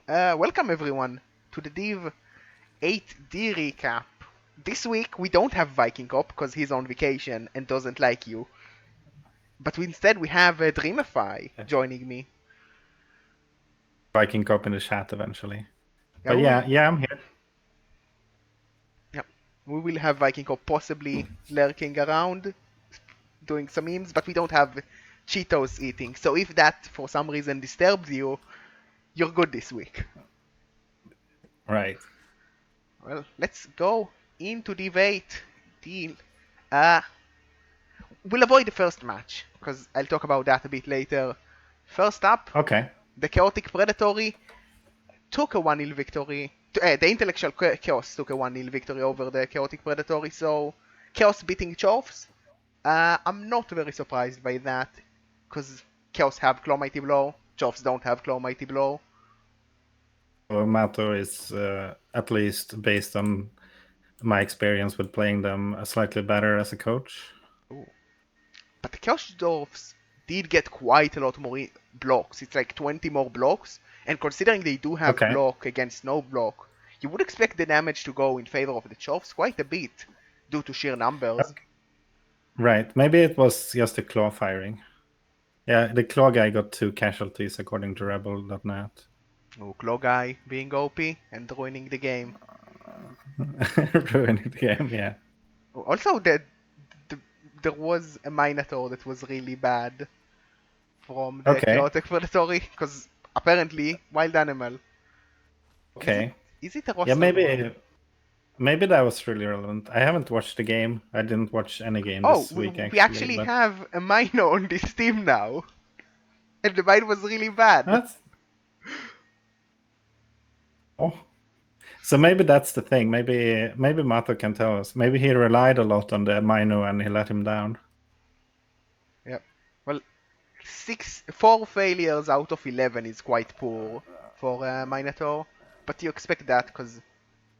Welcome everyone to the Div 8D recap. This week we don't have Vikingkop because he's on vacation and doesn't like you. But instead we have Dreamifi joining me. Vikingkop in the chat eventually. Yeah, But we will, yeah, I'm here. yeah, we will have Vikingkop possibly lurking around, doing some memes, but we don't have Cheetos eating. So if that for some reason disturbs you, you're good this week. Right. Well, let's go into Div 8 deal. Uh, we'll avoid the first match, because I'll talk about that a bit later. First up, Okay. the Chaotic Predatory took a 1-0 victory. The Intellectual Chaos took a 1-0 victory over the Chaotic Predatory, so Chaos beating Chorfs. I'm not very surprised by that, because Chaos have Claw Mighty Blow, Chorfs don't have Claw Mighty Blow. Well, Mato is, at least based on my experience with playing them, slightly better as a coach. Ooh. But the Chaos Dwarfs did get quite a lot more blocks. It's like 20 more blocks. And considering they do have Okay. block against no block, you would expect the damage to go in favor of the Chorfs quite a bit due to sheer numbers. Okay. Right. Maybe it was just the claw firing. Yeah, the claw guy got 2 casualties according to rebel.net. Oh, Claw Guy being OP and ruining the game. Ruining the game, yeah. Also, there was a Minotaur that was really bad from the Okay. Chaotic Predatory, because apparently, wild animal. Okay. Is it a Yeah, roster? maybe that was really relevant. I haven't watched the game. I didn't watch any game Oh, this week we actually, actually but have a Mino on this team now. And the mine was really bad. that's oh. So maybe that's the thing. Maybe Mato can tell us. Maybe he relied a lot on the Mino and he let him down. Yep. Well, 4 failures out of 11 is quite poor for Minotaur. But you expect that because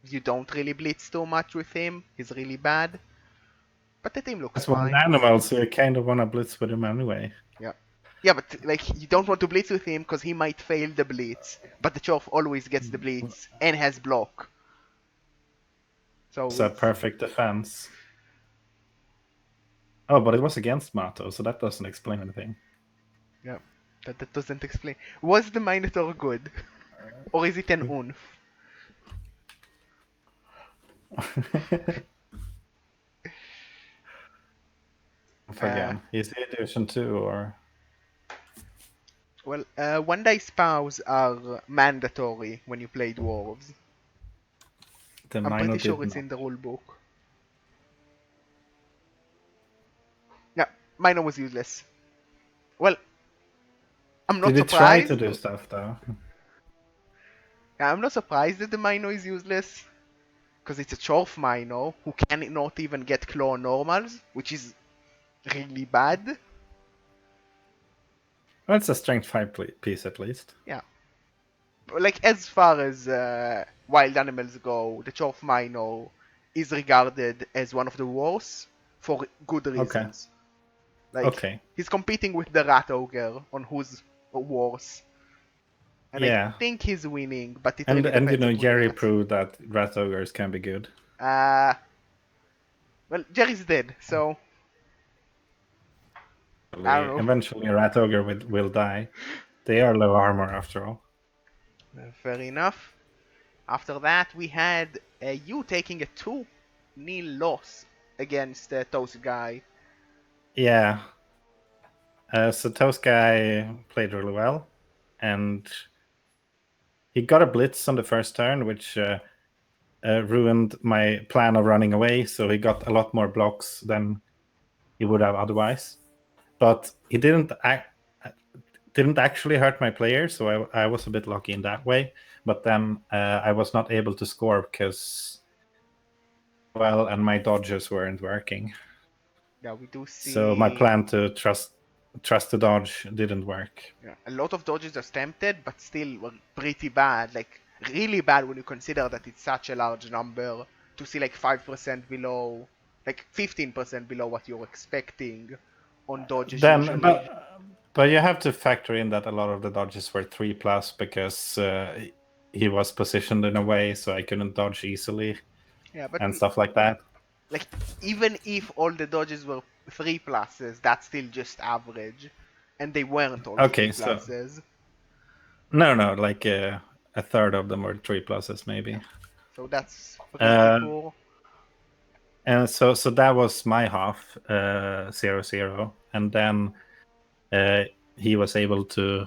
you don't really blitz too much with him. He's really bad. But the team looks That's one fine. animal, so you kind of want to blitz with him anyway. Yeah. Yeah, but like you don't want to blitz with him because he might fail the blitz. But the Chorf always gets the blitz and has block. So It's a perfect defense. Oh, but it was against Mato, so that doesn't explain anything. yeah, that doesn't explain. Was the Minotaur good? Or is it an Unf? Again, is he Division 2 or? Well, one dice pows are mandatory when you play dwarves. The I'm Mino pretty did sure it's not. in the rulebook. Yeah, Mino was useless. Well, I'm not Did he try surprised. to do stuff though? Yeah, I'm not surprised that the Mino is useless. Because it's a Chorf Mino who cannot even get claw normals, which is really bad. Well, it's a strength 5 piece at least. Yeah. Like, as far as wild animals go, the Chorf Mino is regarded as one of the worst for good reasons. Like, Okay. he's competing with the Rat Ogre on who's worse. And Yeah. I think he's winning, but it And really depends on who you Jerry ask. proved that rat ogres can be good. Well, Jerry's dead, so I don't know. Eventually, a rat ogre will die. They are low armor after all. Fair enough. After that, we had you taking a 2-0 loss against Toast Guy. Yeah. So Toast Guy played really well, and he got a blitz on the first turn, which ruined my plan of running away. So he got a lot more blocks than he would have otherwise. But he didn't actually hurt my player, so I was a bit lucky in that way. But then I was not able to score because, well, and my dodges weren't working. Yeah, we do see. So my plan to trust the dodge didn't work. Yeah, a lot of dodges are tempted, but still were pretty bad. Like, really bad when you consider that it's such a large number to see like 5% below, like 15% below what you're expecting on dodges usually. But you have to factor in that a lot of the dodges were 3+ because he was positioned in a way so I couldn't dodge easily Yeah, but and stuff like that. like even if all the dodges were 3+, that's still just average, and they weren't all Okay, 3+. no, like a third of them were 3+, Yeah, maybe. so that's pretty Uh, poor. and so that was my half, 0-0, and then he was able to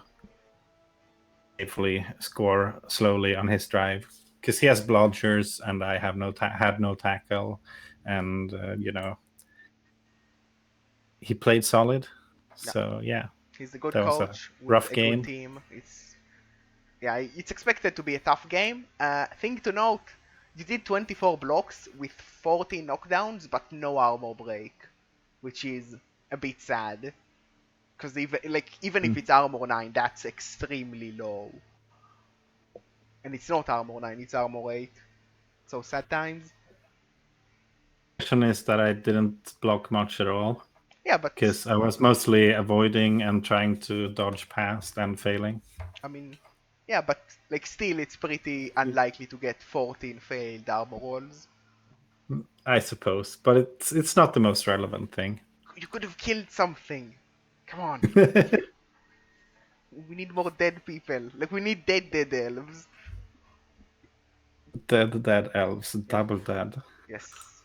safely score slowly on his drive because he has blodgers and I have had no tackle, and he played solid. Yeah, So yeah, he's a good that was a coach with rough a good game. team. It's expected to be a tough game. Thing to note, you did 24 blocks with 40 knockdowns, but no armor break, which is a bit sad. Because even if it's armor 9, that's extremely low. And it's not armor 9, it's armor 8. So sad times. Question is that I didn't block much at all Yeah, but because I was mostly avoiding and trying to dodge past and failing. I mean, yeah, but like still, it's pretty unlikely to get 14 failed armor rolls. I suppose, but it's not the most relevant thing. You could have killed something. Come on, we need more dead people. Like we need dead elves. Dead elves, Yeah, double dead. yes.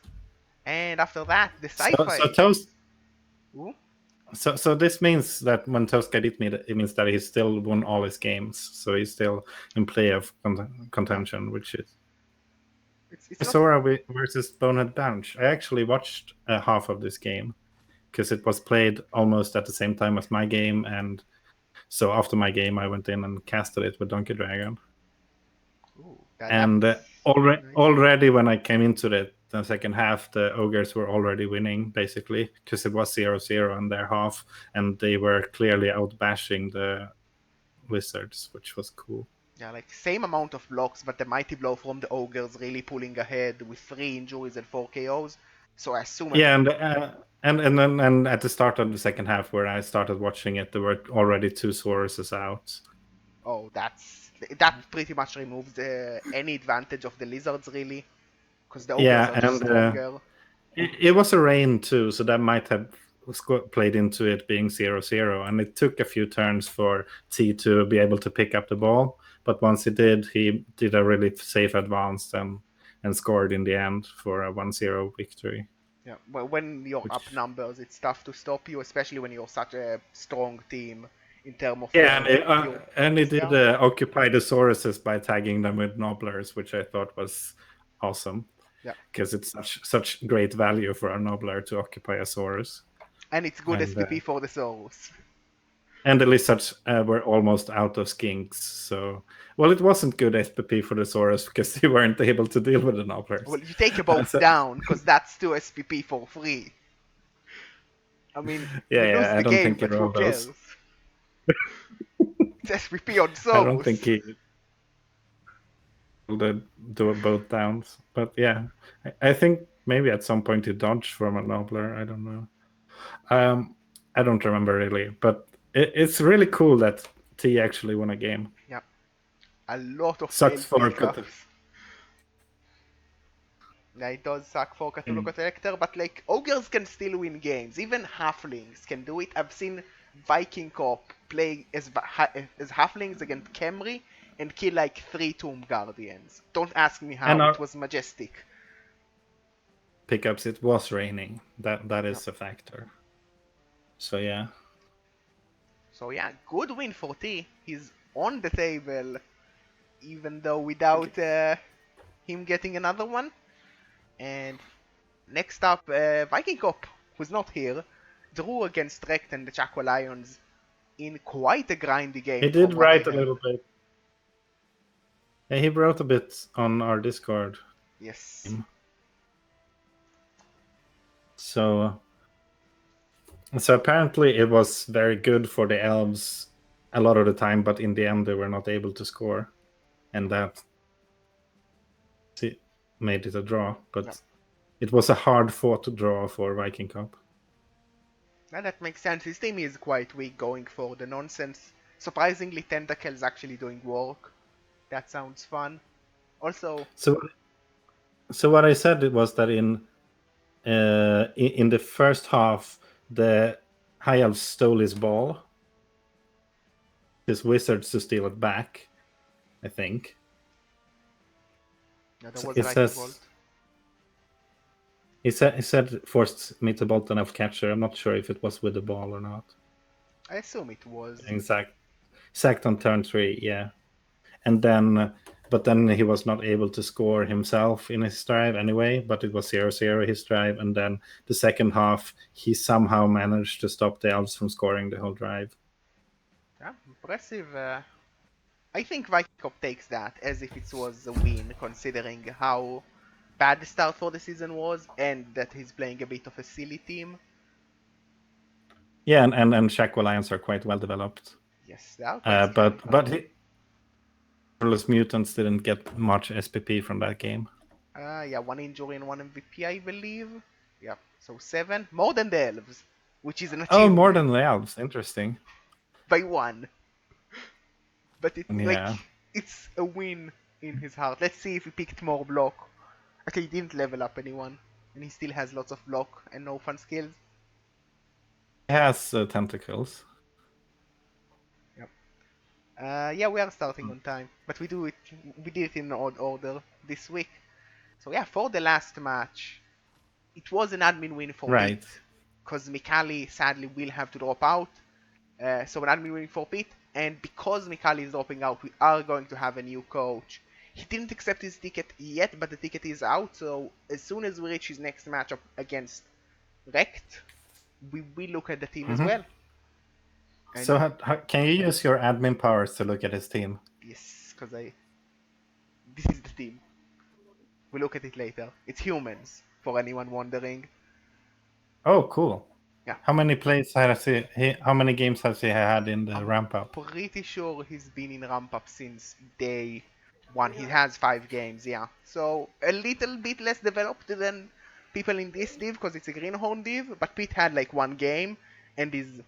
And after that, the So sci-fi. Toast. Ooh, So this means that when Toast beat me, it means that he still won all his games. So he's still in playoff yeah, contention, which is it's not. Sora versus Bonehead Bunch. I actually watched half of this game because it was played almost at the same time as my game, and so after my game, I went in and casted it with Donkey Dragon. Ooh, And that's nice. already when I came into the second half, the ogres were already winning basically because it was 0-0 in their half, and they were clearly outbashing the lizards, which was cool. Yeah, like same amount of blocks, but the mighty blow from the ogres really pulling ahead with 3 injuries and 4 KOs. So I assume at the Yeah, and at the start of the second half, where I started watching it, there were already two Sauruses out. Oh, that pretty much removes any advantage of the lizards, really, because the ogres Yeah, are just and stronger. it was a rain too, so that might have played into it being 0-0. And it took a few turns for T to be able to pick up the ball, but once he did a really safe advance and scored in the end for a 1-0 victory. Yeah, well, when you're up Which numbers, it's tough to stop you, especially when you're such a strong team in terms of yeah, pure and it points. did Yeah, occupy the Sauruses by tagging them with Nobblers, which I thought was awesome yeah, because it's such great value for a Nobbler to occupy a Saurus. and it's good And SPP for the souls. and the lizards were almost out of skinks. So, well, it wasn't good SPP for the Saurus because they weren't able to deal with the Nobblers. Well, you take a both So, down, because that's 2 SPP for free. I mean, you lose yeah, I the don't game, think he but who rolled those. cares? It's SPP on I don't souls. think he rolled do both downs. But yeah, I think maybe at some point he dodged from a Nobbler. I don't know. I don't remember really, but it's really cool that T actually won a game. Yeah, a lot of Sucks failed for pickups. Yeah, it does suck for Cthulhu Mm. Collector, but like ogres can still win games. Even halflings can do it. I've seen Vikingkop play as halflings against Khemri and kill like 3 Tomb Guardians. Don't ask me And how. It was majestic. pickups, it was raining. That Yeah. is a factor. So yeah. So yeah, good win for T. He's on the table, even though without him getting another one. And next up, Vikingkop, who's not here, drew against Rekt and the Chaco Lions in quite a grindy game He from did what I write a heard. little bit. Yeah, he wrote a bit on our Discord. Yes. So apparently it was very good for the elves a lot of the time, but in the end they were not able to score, and that made it a draw. But Yeah. it was a hard fought draw for Vikingkop. And that makes sense. His team is quite weak going for the nonsense. Surprisingly, Tentacle's actually doing work. That sounds fun. Also, So what I said was that in the first half, the High Elves stole his ball, his wizards to steal it back, I think. yeah, that So was a it lightning bolt. says he said forced me to bolt an elf catcher. I'm not sure if it was with the ball or not. I assume it was. Exact on turn 3, yeah. And then but then he was not able to score himself in his drive anyway, but it was 0-0 his drive, and then the second half he somehow managed to stop the elves from scoring the whole drive. Yeah, impressive. I think Vikingkop takes that as if it was a win, considering how bad the start for the season was, and that he's playing a bit of a silly team. Yeah, and Shack Alliance are quite well developed. Yes, they are quite skilled. But Marvelous Mutants didn't get much SPP from that game. Yeah, 1 injury and 1 MVP, I believe. Yeah, so 7. More than the Elves, which is an Oh, more achievement than the elves. Interesting. by 1. But Yeah. it's a win in his heart. Let's see if he picked more block. Okay, he didn't level up anyone, and he still has lots of block and no fun skills. He has tentacles. Yep. Yeah, we are starting on time, but we did it in odd order this week. So yeah, for the last match, it was an admin win for Pete, Right. because Mikali sadly will have to drop out. So an admin win for Pete, and because Mikali is dropping out, we are going to have a new coach. He didn't accept his ticket yet, but the ticket is out, so as soon as we reach his next matchup against Rect, we will look at the team as well. And So can you use your admin powers to look at his team? yes, because this is the team. We'll look at it later. It's humans, for anyone wondering. Oh, cool. Yeah. How many plays has how many games has he had in the I'm ramp up? pretty sure he's been in ramp-up since day 1. He has 5 games, yeah. So a little bit less developed than people in this div, because it's a greenhorn div, but Pete had like 1 game and is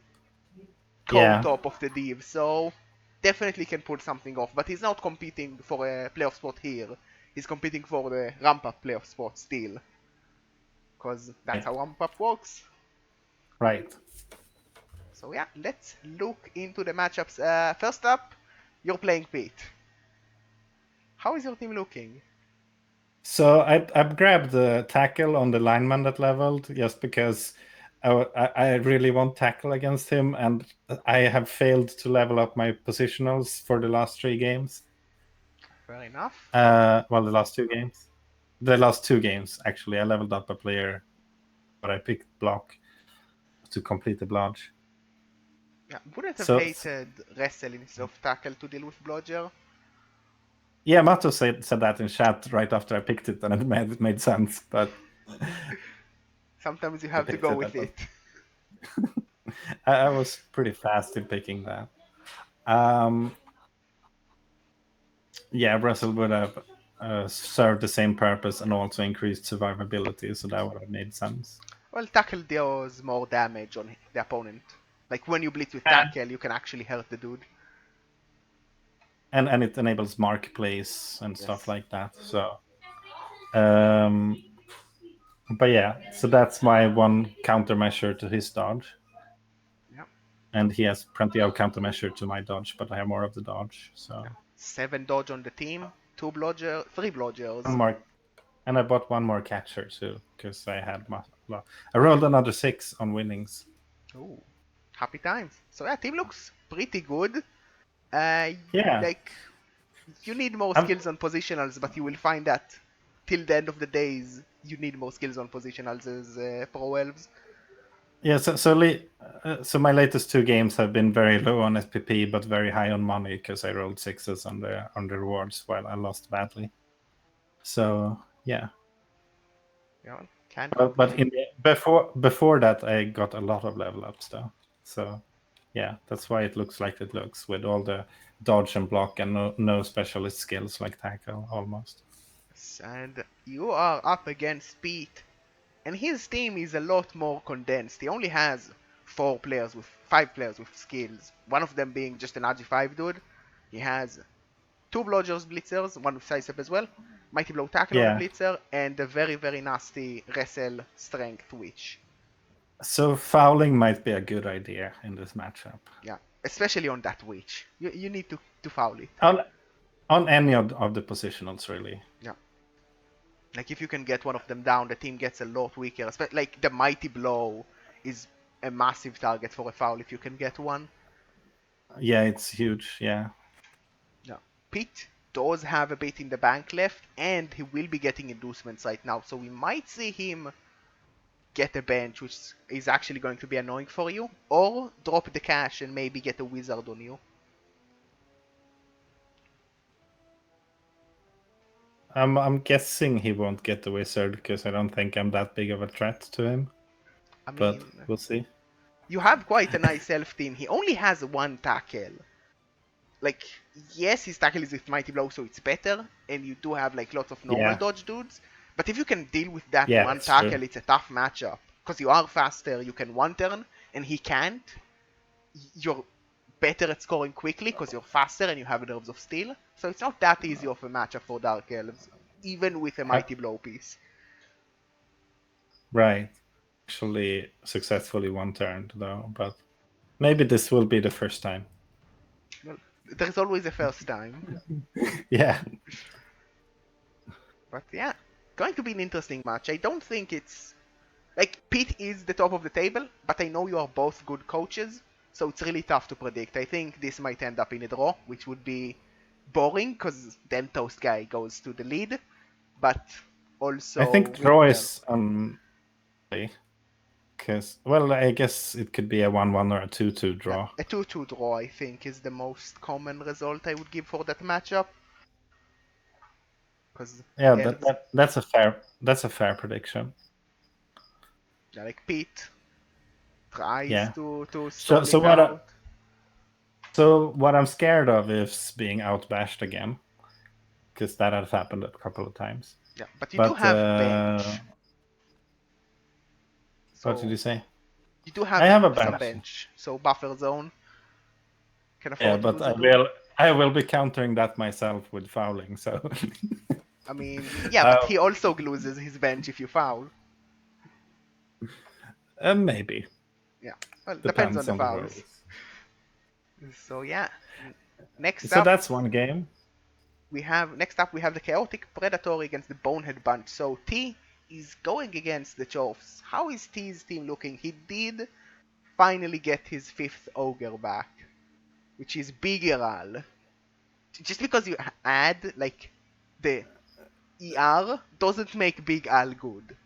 Yeah. co-top of the div, so definitely can pull something off. But he's not competing for a playoff spot here. He's competing for the ramp-up playoff spot still, because that's how ramp-up works. Right. So yeah, let's look into the matchups. First up, you're playing Pete. How is your team looking? So I've grabbed the tackle on the lineman that leveled just because I really want tackle against him, and I have failed to level up my positionals for the last 3 games. Fair enough. Well, the last 2 games. The last 2 games, actually. I leveled up a player, but I picked block to complete the blodge. Yeah, wouldn't have So hated wrestle instead of tackle to deal with blodger. yeah, Mato said that in chat right after I picked it, and it made sense. But Sometimes you I have to picked go it. with it. I was pretty fast in picking that. Yeah, Russell would have served the same purpose and also increased survivability, so that would have made sense. Well, tackle deals more damage on the opponent. Like when you blitz with And, tackle, you can actually hurt the dude. and it enables mark plays and stuff Yes. like that. So, but yeah, so that's my one countermeasure to his dodge. Yeah. And he has plenty of countermeasure to my dodge, but I have more of the dodge. So Yeah. 7 dodge on the team, 2 blodger, 3 blodgers. one more, and I bought one more catcher too because I had I rolled another 6 on winnings. Ooh, happy times. So yeah, team looks pretty good. Yeah, Like you need more I'm, skills on positionals, but you will find that till the end of the days, you need more skills on positionals as pro elves. yeah. So my latest 2 games have been very low on SPP, but very high on money because I rolled 6s on the rewards while I lost badly. So yeah, Yeah, can't but complain. before that, I got a lot of level ups though. So yeah, that's why it looks like it looks with all the dodge and block and no specialist skills like tackle almost. And you are up against Pete, and his team is a lot more condensed. He only has 5 players with skills. One of them being just an RG5 dude. He has 2 Blodgers Blitzers, one with sidestep as well, Mighty Blow Tackle on the Yeah. Blitzer, and a very, very nasty Wrestle Strength Witch. So fouling might be a good idea in this matchup. Yeah, especially on that Witch. You need to foul it. On any of the positionals, really. Yeah. Like, if you can get one of them down, the team gets a lot weaker. Like, the Mighty Blow is a massive target for a foul if you can get one. Yeah, it's huge, yeah. Yeah. Pete does have a bit in the bank left, and he will be getting inducements right now, so we might see him get a bench, which is actually going to be annoying for you, or drop the cash and maybe get a wizard on you. I'm guessing he won't get the wizard because I don't think I'm that big of a threat to him. I But mean, we'll see. you have quite a nice elf team. He only has one tackle. Like, yes, his tackle is with Mighty Blow, so it's better, and you do have like lots of normal dodge dudes. But if you can deal with that Yeah, one that's tackle, true. it's a tough matchup. Because you are faster, you can one turn, and he can't. You're better at scoring quickly because you're faster and you have nerves of steel. So it's not that easy of a matchup for Dark Elves, even with a Mighty Blow piece. Right. Actually successfully one turned though, but maybe this will be the first time. Well, there's always a first time. Yeah. But yeah, going to be an interesting match. I don't think it's... Like, Pete is the top of the table, but I know you are both good coaches, so it's really tough to predict. I think this might end up in a draw, which would be boring, because then Toast Guy goes to the lead, but also... I think draw is because, well, I guess it could be a 1-1 or a 2-2 draw. A 2-2 draw, I think, is the most common result I would give for that matchup. Yeah, that's a fair prediction. Yeah, like Pete tries Yeah. to stall So it out. what I'm scared of is being outbashed again, because that has happened a couple of times. Yeah, but you do have bench. So What did you say? you do I have a some bench. bench, so buffer zone can afford Yeah, to but lose a blue. I will be countering that myself with fouling. So I mean, yeah, but he also loses his bench if you foul. maybe. Yeah, well, depends on Depends the on the fouls. rules. So yeah, next So up that's one game. we have the chaotic predatory against the bonehead bunch. So T is going against the Chofs. How is T's team looking? He did finally get his 5th ogre back, which is Bigger Al. Just because you add like the ER doesn't make Big Al good.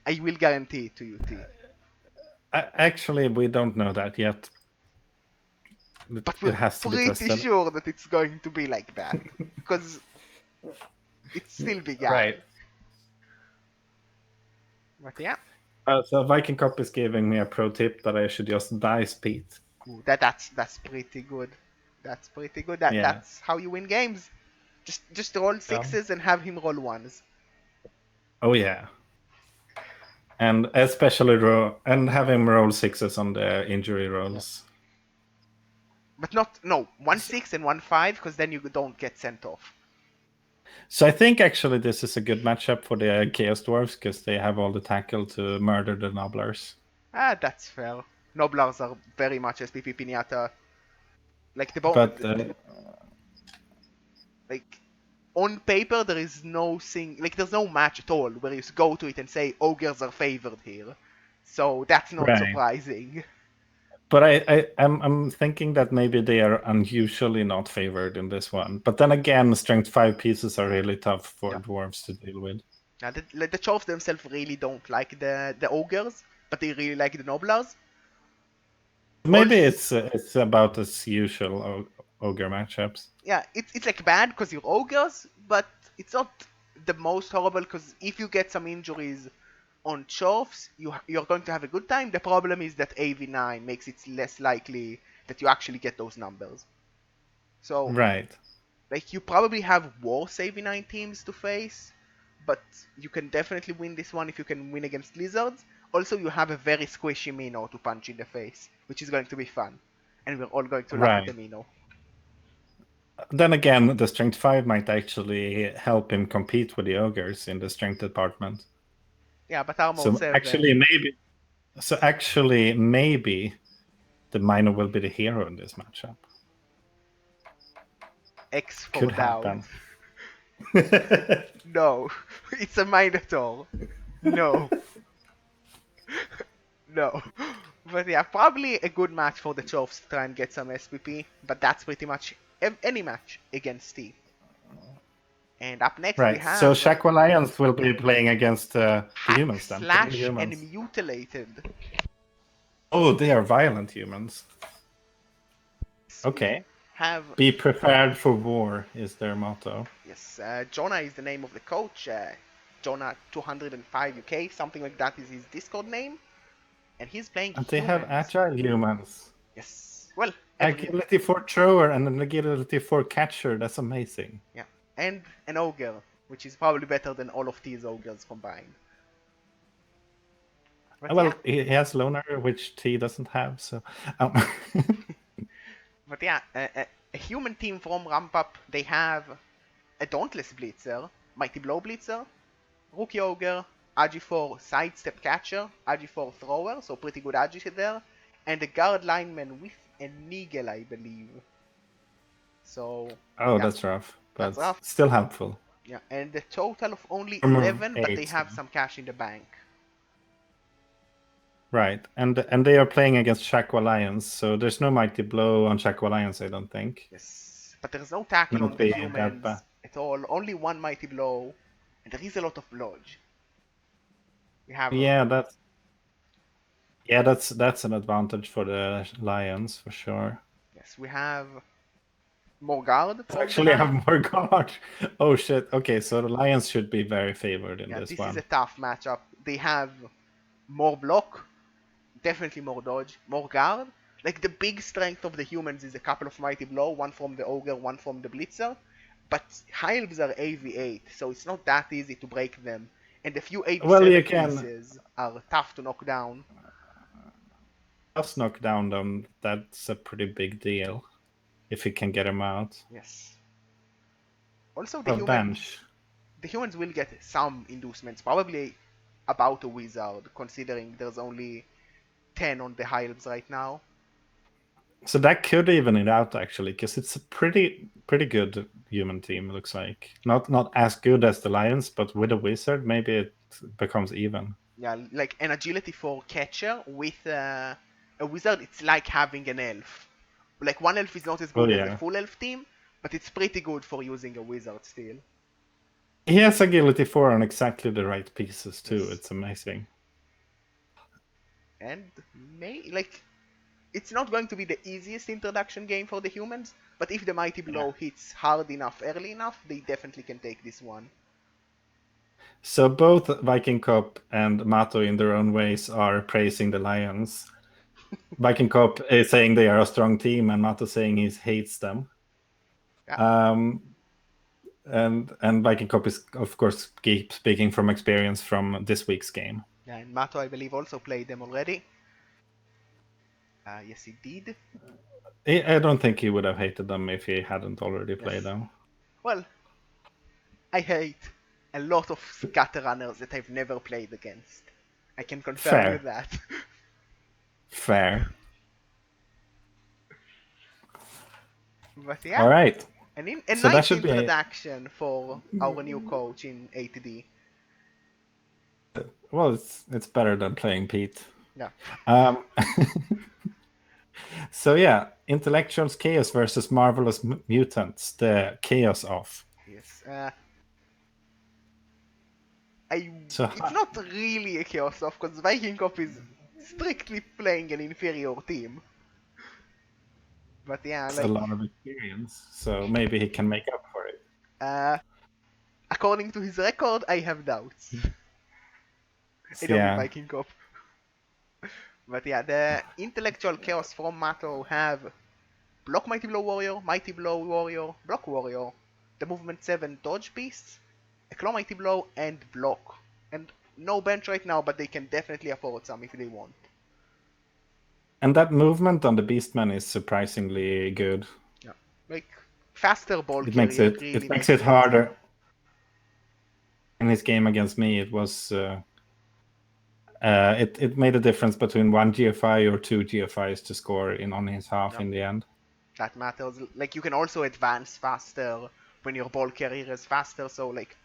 I will guarantee it to you, T. Actually, we don't know that yet. But It we're has to be pretty tested. sure that it's going to be like that. Because it's still Big Al. Right. But yeah. So Vikingkop is giving me a pro tip that I should just die speed. Ooh, that's pretty good. That's pretty good. That's how you win games. Just roll 6s and have him roll 1s. Oh yeah. And especially have him roll 6s on the injury rolls. But not 1-6 and 1-5, because then you don't get sent off. So I think actually this is a good matchup for the Chaos Dwarves because they have all the tackle to murder the Nobblers. Ah, that's fair. Nobblers are very much SPP Pinata. Like like on paper there is there's no match at all where you go to it and say ogres are favored here. So that's not surprising. But I'm thinking that maybe they are unusually not favored in this one. But then again, strength 5 pieces are really tough for dwarves to deal with. Now, the Chofs themselves really don't like the ogres, but they really like the Nobblers. Maybe it's about as usual ogre matchups. Yeah, it's like bad because you're ogres, but it's not the most horrible because if you get some injuries on Chofs, you're going to have a good time. The problem is that AV9 makes it less likely that you actually get those numbers. So, like, you probably have worse AV9 teams to face, but you can definitely win this one if you can win against Lizards. Also, you have a very squishy Minnow to punch in the face, which is going to be fun. And we're all going to laugh at the Minnow. then again, the strength 5 might actually help him compete with the ogres in the strength department. Yeah, but armor So 7. actually maybe the minor will be the hero in this matchup. X for Could doubt. happen. No, it's a Minotaur. No. No. But yeah, probably a good match for the Chorfs to try and get some SPP, but that's pretty much any match against T. And up next we Right. So have Shaq Alliance will be playing against the Hack, humans then. The new Slash, and humans. Mutilated. Oh, they are violent humans. So we Okay. have, Be prepared for war is their motto. yes, Jonah is the name of the coach. Jonah 205 UK, something like that is his Discord name. And he's playing And they have humans. agile humans. Yes. Well, Agility for thrower and an agility for catcher. That's amazing. yeah. And an ogre, which is probably better than all of these ogres combined. But yeah, Well, he has loner, which T doesn't have. So, but yeah, a human team from rampup, they have a Dauntless Blitzer, Mighty Blow Blitzer, Rookie Ogre, Agi 4 Sidestep Catcher, Agi 4 Thrower, so pretty good Agi there, and a Guard Lineman with a Nigel, I believe. So, oh, yeah, that's rough, that's but rough. still helpful. Yeah, and a total of only Armor 11, but they 8. have some cash in the bank. Right, and they are playing against Shaq Alliance, so there's no mighty blow on Shaq Alliance, I don't think. Yes, but there's no tackle on Not the be that humans bad. at all. Only one Mighty Blow, and there is a lot of Lodge. We have That's an advantage for the Lions for sure. yes, we have more guard from the Actually, I Hive. have more guard. Oh shit. Okay, so the Lions should be very favored in Yeah, this this is a one. tough matchup. They have more block, definitely more dodge, more guard. Like the big strength of the humans is a couple of Mighty Blow, one from the Ogre, one from the Blitzer. But Hives are AV8, so it's not that easy to break them. And a few Well, you AV7 can pieces are tough to knock down. just knock down them. That's a pretty big deal if you can get them out. Yes. Also, A bench. the humans will get some inducements, probably about a wizard, considering there's only 10 on the Hives right now. So that could even it out actually, because it's a pretty good human team. It looks like not as good as the Lions, but with a wizard, maybe it becomes even. Yeah, like an agility for catcher with a wizard, it's like having an elf. Like one elf is not as Oh good as a yeah, full elf team, but it's pretty good for using a wizard still. he has agility 4 on exactly the right pieces too. Yes. It's amazing. And like it's not going to be the easiest introduction game for the humans, but if the Mighty Yeah. Blow hits hard enough early enough, they definitely can take this one. So both Vikingkop and Mato in their own ways are praising the Lions. Vikingkop is saying they are a strong team, and Mato saying he hates them. Yeah. And Vikingkop is of course keep speaking from experience from this week's game. Yeah, and Mato, I believe, also played them already. Yes, he did. I don't think he would have hated them if he hadn't already Yes. played them. Well, I hate a lot of scatter runners that I've never played against. I can confirm you Fair. that. Fair. But yeah, All right. a So that nice should be introduction for our new coach in 8D. well, it's better than playing Pete. Yeah. Um, so yeah, Intellectuals Chaos versus Marvelous Mutants, the Chaos off. Yes. So It's not really a chaos off because Vikingkop is strictly playing an inferior team. But yeah, it's a like lot of experience, so maybe he can make up for it. according to his record, I have doubts. I don't mean Yeah, Vikingkop. But yeah, the intellectual chaos from Mato have block Mighty Blow Warrior, Mighty Blow Warrior, Block Warrior, the movement 7 dodge piece, a claw Mighty Blow, and block. And no bench right now, but they can definitely afford some if they want. and that movement on the Beastman is surprisingly good. Yeah, like faster ball It makes carrier it really makes makes it it harder. In his game against me, it was it made a difference between 1 GFI or 2 GFIs to score on his half Yep, in the end. that matters. Like you can also advance faster when your ball carrier is faster. So like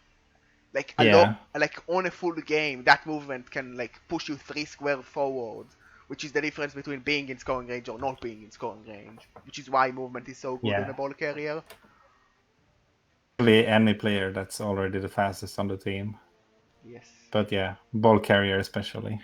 a lot Yeah, like on a full game, that movement can like push you 3 squares forward, which is the difference between being in scoring range or not being in scoring range. Which is why movement is so good on a yeah. ball carrier. Really, any player that's already the fastest on the team. Yes. But yeah, ball carrier especially.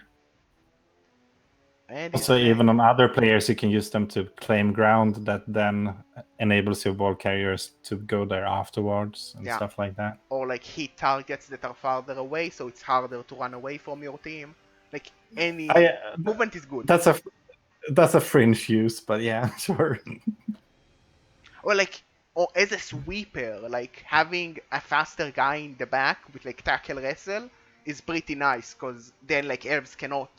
And his Also, next. even on other players, you can use them to claim ground that then enables your ball carriers to go there afterwards and Yeah. stuff like that. Or like hit targets that are farther away, so it's harder to run away from your team. Like any I, movement is good. that's a fringe use, but yeah, sure. Or like, or as a sweeper, like having a faster guy in the back with like tackle wrestle is pretty nice, cause then like elves cannot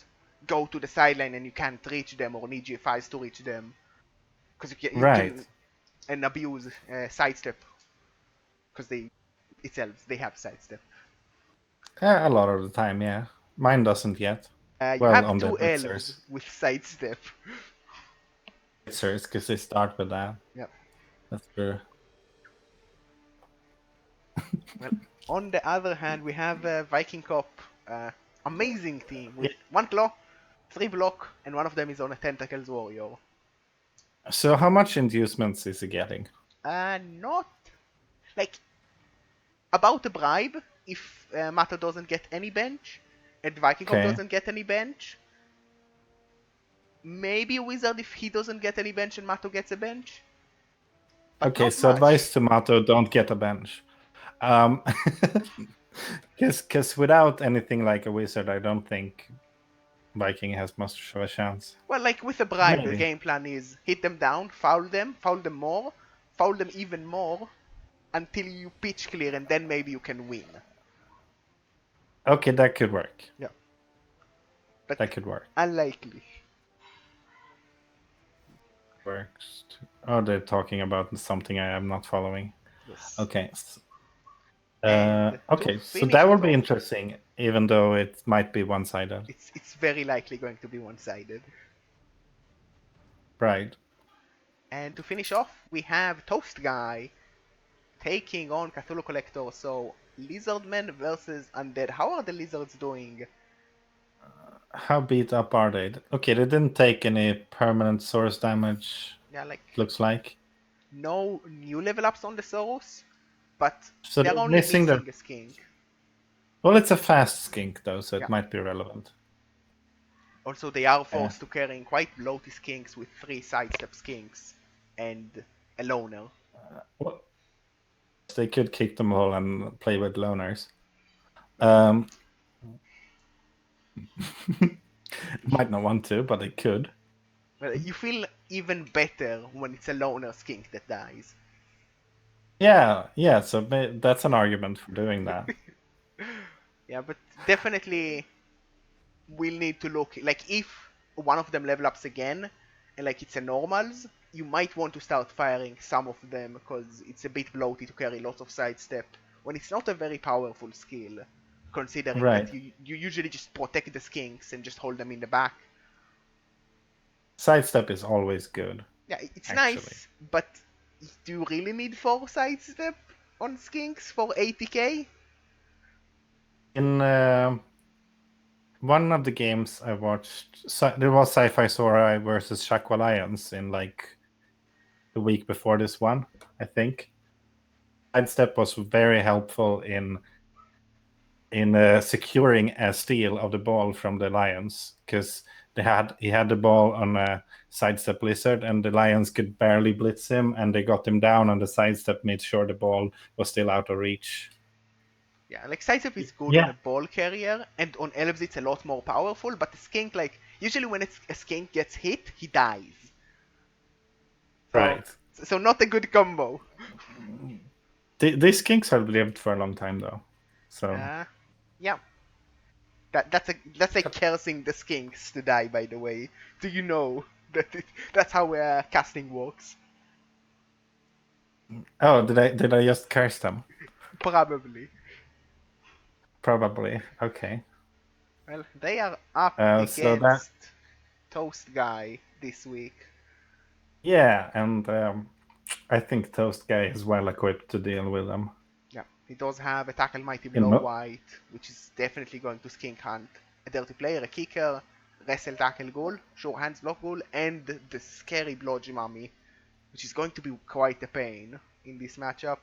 go to the sideline and you can't reach them or need GFIs to reach them, cause you Right. can and abuse sidestep, cause it's elves, they have sidestep. A lot of the time, yeah. Mine doesn't yet. You Well, have on the two elves blitzers. with sidestep. Blitzers, because they start with that. Yep. That's true. Well, on the other hand, we have Vikingkop, amazing team Yeah. with 1 claw, 3 block, and one of them is on a tentacles warrior. So how much inducements is he getting? Not like about a bribe if Mato doesn't get any bench and Vikingkop Okay. doesn't get any bench. Maybe a wizard if he doesn't get any bench and Mato gets a bench. But Okay, not so much. advice to Mato, don't get a bench. Because without anything like a wizard, I don't think Viking has much of a chance. Well, like with a bribe, the Maybe. game plan is hit them down, foul them more, foul them even more, until you pitch clear, and then maybe you can win. Okay, that could work. Yeah. But That could work. unlikely. Works. Oh, they're talking about something I am not following. Yes. Okay. And to Okay, so finish that will it be off, interesting, even though it might be one-sided. it's very likely going to be one-sided. Right. And to finish off, we have Toast Guy taking on Cthulhu Collector. So Lizardmen versus Undead. How are the lizards doing? How beat up are they? Okay, they didn't take any permanent source damage, Yeah, like looks like. no new level ups on the source, but So they're they're only missing their... missing a skink. Well, it's a fast skink, though, so Yeah. it might be relevant. Also, they are Yeah. forced to carrying quite bloaty skinks with 3 sidestep skinks and a loner. Well, they could kick them all and play with loners. Might not want to, but they could. Well, you feel even better when it's a loner skink that dies. Yeah, so that's an argument for doing that. Yeah, but definitely we'll need to look, like if one of them level ups again and like it's a normals, you might want to start firing some of them because it's a bit bloaty to carry lots of sidestep when it's not a very powerful skill, considering Right. that you usually just protect the skinks and just hold them in the back. Sidestep is always good. Yeah, it's Actually. nice, but do you really need 4 sidestep on skinks for 80k? In one of the games I watched, there was Sci-Fi Sora versus Shack Alliance in like the week before this one, I think. Sidestep was very helpful in securing a steal of the ball from the Lions, because he had the ball on a sidestep lizard and the Lions could barely blitz him, and they got him down, and the sidestep made sure the ball was still out of reach. Yeah, like sidestep is good on Yeah. a ball carrier, and on elves it's a lot more powerful, but the skink, like, usually when a skink gets hit, he dies. So, Right. so not a good combo. These skinks have lived for a long time, though. So Yeah. That's like cursing the skinks to die, by the way. Do you know that that's how casting works? Oh, did I just curse them? Probably. Probably. Okay. Well, they are up So that against Toast Guy this week. yeah, and I think Toast Guy is well equipped to deal with them. Yeah, he does have a tackle mighty In blow mo- white, which is definitely going to skink hunt. A dirty player, a kicker, wrestle tackle goal, short hands block goal, and the scary blodge mummy, which is going to be quite a pain in this matchup.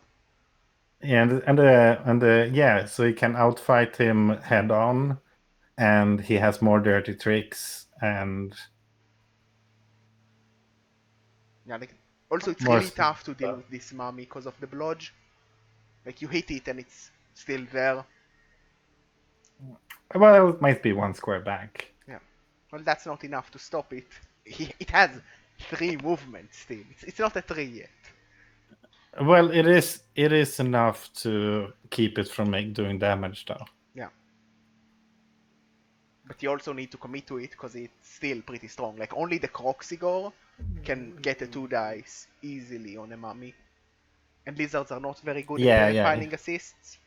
Yeah, yeah, so you can outfight him head on, and he has more dirty tricks and Yeah, like, also it's more really speed. tough to deal with this mummy because of the blodge. Like you hit it and it's still there. Well, it might be one square back. Yeah. Well, that's not enough to stop it. It has 3 movements still. It's not a 3 yet. Well, it is enough to keep it from doing damage, though. Yeah. But you also need to commit to it because it's still pretty strong. Like only the Croxigore can get a 2 dice easily on a mummy. And lizards are not very good at Yeah, piling assists.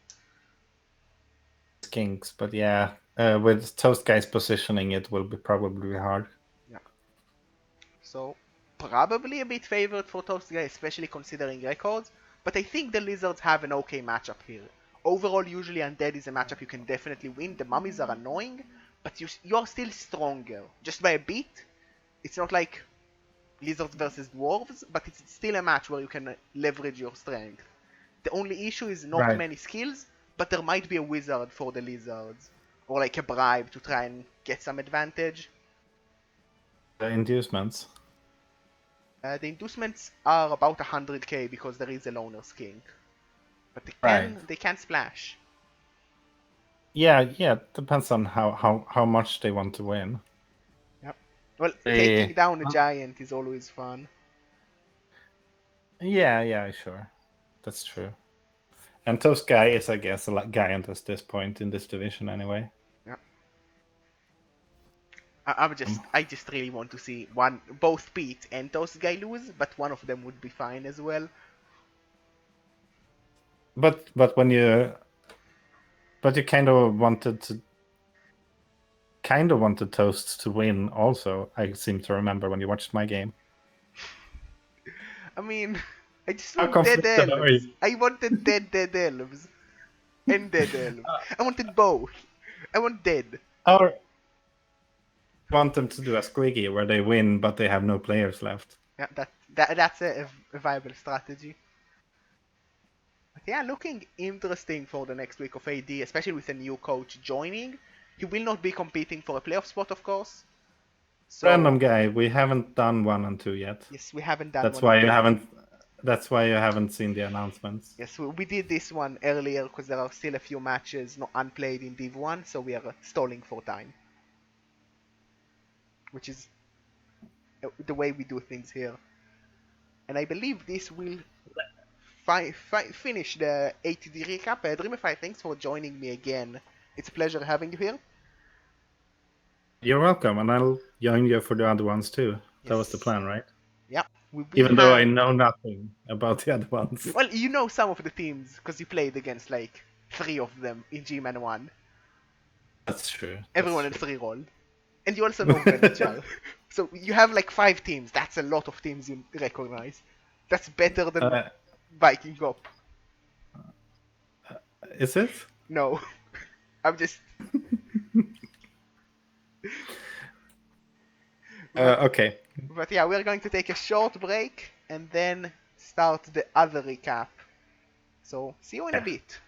skinks, but yeah, with Toast Guy's positioning, it will be probably hard. Yeah. So probably a bit favored for Toast Guy, especially considering records. But I think the lizards have an okay matchup here. Overall, usually Undead is a matchup you can definitely win. The mummies are annoying, but you are still stronger. Just by a bit. It's not like lizards versus dwarves, but it's still a match where you can leverage your strength. The only issue is not Right. many skills, but there might be a wizard for the lizards. Or like a bribe to try and get some advantage. The inducements. The inducements are about 100k because there is a loner skink. But Right. they can splash. Yeah, depends on how much they want to win. Yep. Well, taking They, down a giant is always fun. yeah, sure. That's true. And Toast Guy is, I guess, a giant at this point in this division anyway. Yep. I just really want to see both Pete and Toast Guy lose, but one of them would be fine as well. But you kind of wanted Toast to win also. I seem to remember when you watched my game. I mean, I just How want dead conflicted are elves. you? I wanted dead elves. And dead elves. I wanted both. I want dead. Or want them to do a squeaky where they win but they have no players left. Yeah, that's a viable strategy. But yeah, looking interesting for the next week of AD, especially with a new coach joining. He will not be competing for a playoff spot, of course. Random So guy, we haven't done 1 and 2 yet. yes, we haven't done That's one and why you two. haven't. That's why you haven't seen the announcements. Yes, we did this one earlier because there are still a few matches not unplayed in Div 1, so we are stalling for time. Which is the way we do things here. And I believe this will finish the ATD recap. Dreamifi, thanks for joining me again. It's a pleasure having you here. You're welcome, and I'll join you for the other ones too. That was the Yes. plan, right? Yeah, we will Even though I have. know nothing about the other ones. Well, you know some of the teams because you played against like 3 of them in GMan 1. That's true. Everyone in 3 rolled. And you also know Venachal. So you have like 5 teams. That's a lot of teams you recognize. That's better than Vikingkop. Is it? No. I'm just. Okay. But yeah, we're going to take a short break and then start the other recap. So, see you in a bit.